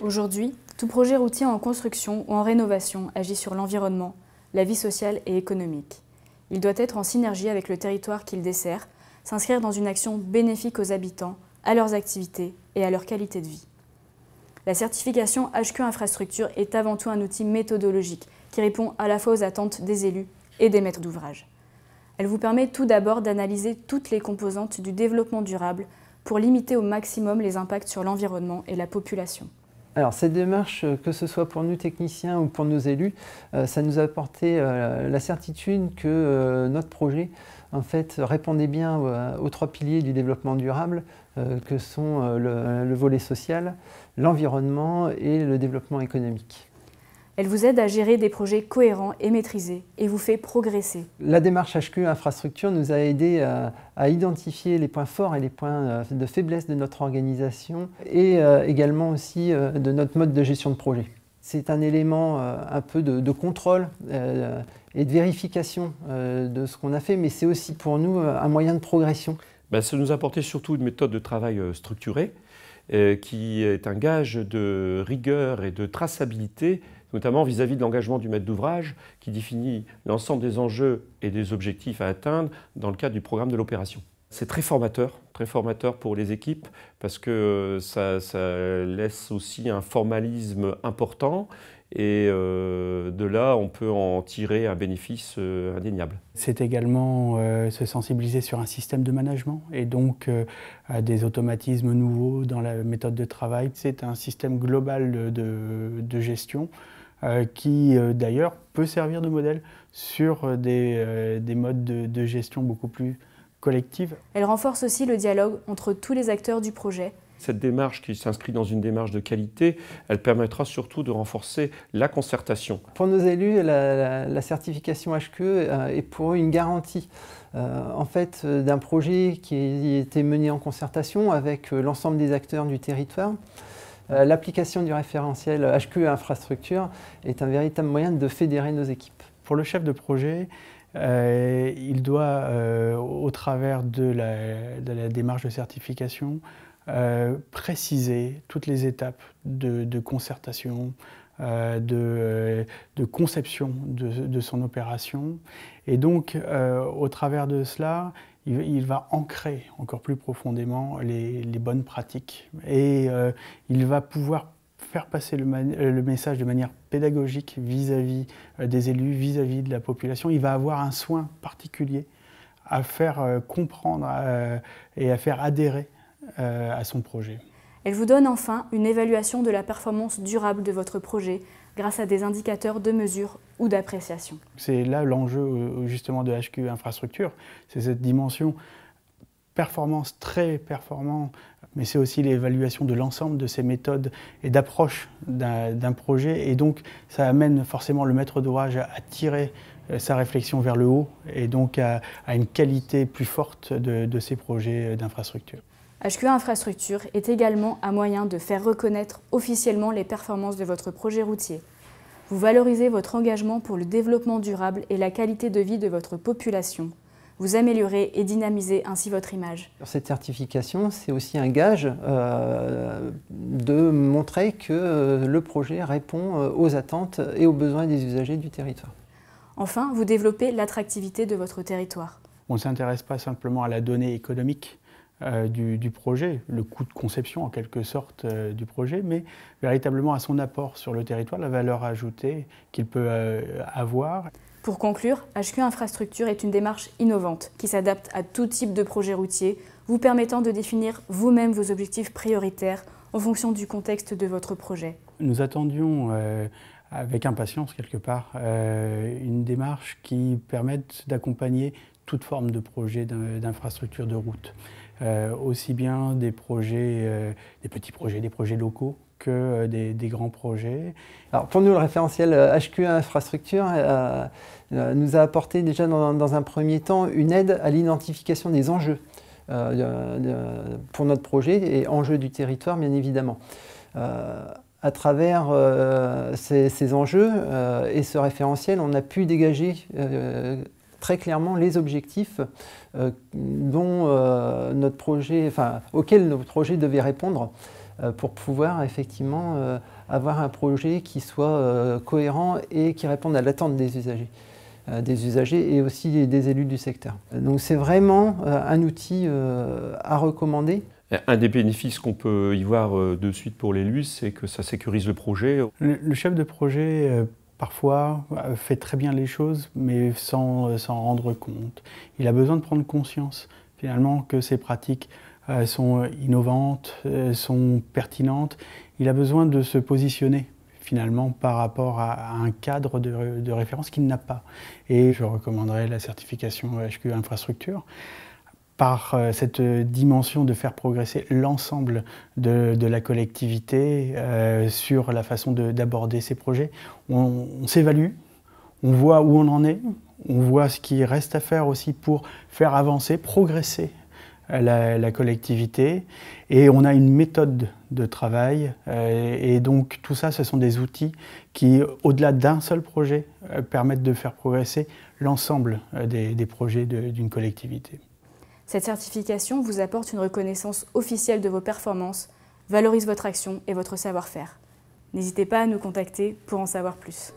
Aujourd'hui, tout projet routier en construction ou en rénovation agit sur l'environnement, la vie sociale et économique. Il doit être en synergie avec le territoire qu'il dessert, s'inscrire dans une action bénéfique aux habitants, à leurs activités et à leur qualité de vie. La certification HQ Infrastructure est avant tout un outil méthodologique qui répond à la fois aux attentes des élus et des maîtres d'ouvrage. Elle vous permet tout d'abord d'analyser toutes les composantes du développement durable pour limiter au maximum les impacts sur l'environnement et la population. Alors cette démarche, que ce soit pour nous techniciens ou pour nos élus, ça nous a apporté la certitude que notre projet en fait, répondait bien aux trois piliers du développement durable, que sont le volet social, l'environnement et le développement économique. Elle vous aide à gérer des projets cohérents et maîtrisés et vous fait progresser. La démarche HQ Infrastructure nous a aidé à identifier les points forts et les points de faiblesse de notre organisation et également aussi de notre mode de gestion de projet. C'est un élément un peu de contrôle et de vérification de ce qu'on a fait, mais c'est aussi pour nous un moyen de progression. Ça nous a apporté surtout une méthode de travail structurée qui est un gage de rigueur et de traçabilité, notamment vis-à-vis de l'engagement du maître d'ouvrage qui définit l'ensemble des enjeux et des objectifs à atteindre dans le cadre du programme de l'opération. C'est très formateur pour les équipes parce que ça laisse aussi un formalisme important et de là on peut en tirer un bénéfice indéniable. C'est également se sensibiliser sur un système de management et donc des automatismes nouveaux dans la méthode de travail. C'est un système global de gestion qui d'ailleurs peut servir de modèle sur des modes de gestion beaucoup plus collectifs. Elle renforce aussi le dialogue entre tous les acteurs du projet. Cette démarche qui s'inscrit dans une démarche de qualité, elle permettra surtout de renforcer la concertation. Pour nos élus, la certification HQ est pour eux une garantie en fait, d'un projet qui a été mené en concertation avec l'ensemble des acteurs du territoire. L'application du référentiel HQ Infrastructure est un véritable moyen de fédérer nos équipes. Pour le chef de projet, il doit, au travers de la démarche de certification, préciser toutes les étapes de concertation, de conception de son opération. Et donc, au travers de cela, il va ancrer encore plus profondément les bonnes pratiques. Et il va pouvoir faire passer le message de manière pédagogique vis-à-vis des élus, vis-à-vis de la population. Il va avoir un soin particulier à faire comprendre et à faire adhérer à son projet. Elle vous donne enfin une évaluation de la performance durable de votre projet grâce à des indicateurs de mesure ou d'appréciation. C'est là l'enjeu justement de HQ Infrastructure, c'est cette dimension performance, très performant, mais c'est aussi l'évaluation de l'ensemble de ces méthodes et d'approche d'un projet. Et donc ça amène forcément le maître d'ouvrage à tirer sa réflexion vers le haut et donc à une qualité plus forte de ces projets d'infrastructure. HQ Infrastructure est également un moyen de faire reconnaître officiellement les performances de votre projet routier. Vous valorisez votre engagement pour le développement durable et la qualité de vie de votre population. Vous améliorez et dynamisez ainsi votre image. Cette certification, c'est aussi un gage de montrer que le projet répond aux attentes et aux besoins des usagers du territoire. Enfin, vous développez l'attractivité de votre territoire. On ne s'intéresse pas simplement à la donnée économique du projet, le coût de conception en quelque sorte du projet, mais véritablement à son apport sur le territoire, la valeur ajoutée qu'il peut avoir. Pour conclure, HQ Infrastructure est une démarche innovante qui s'adapte à tout type de projet routier, vous permettant de définir vous-même vos objectifs prioritaires en fonction du contexte de votre projet. Nous attendions avec impatience quelque part une démarche qui permette d'accompagner toute forme de projet d'infrastructure de route. Aussi bien des projets, des petits projets, des projets locaux que des grands projets. Alors pour nous, le référentiel HQ Infrastructure nous a apporté déjà dans un premier temps une aide à l'identification des enjeux pour notre projet et enjeux du territoire bien évidemment. À travers ces enjeux et ce référentiel, on a pu dégager très clairement les objectifs auxquels notre projet devait répondre pour pouvoir effectivement avoir un projet qui soit cohérent et qui réponde à l'attente des usagers et aussi des élus du secteur. Donc c'est vraiment un outil à recommander. Un des bénéfices qu'on peut y voir de suite pour l'élu, c'est que ça sécurise le projet. Le chef de projet, parfois, fait très bien les choses, mais sans s'en rendre compte. Il a besoin de prendre conscience, finalement, que ces pratiques sont innovantes, sont pertinentes. Il a besoin de se positionner, finalement, par rapport à un cadre de référence qu'il n'a pas. Et je recommanderais la certification HQE Infrastructure, par cette dimension de faire progresser l'ensemble de la collectivité sur la façon d'aborder ces projets. On s'évalue, on voit où on en est, on voit ce qui reste à faire aussi pour faire avancer, progresser la collectivité, et on a une méthode de travail, et donc tout ça, ce sont des outils qui, au-delà d'un seul projet, permettent de faire progresser l'ensemble des projets d'une collectivité. Cette certification vous apporte une reconnaissance officielle de vos performances, valorise votre action et votre savoir-faire. N'hésitez pas à nous contacter pour en savoir plus.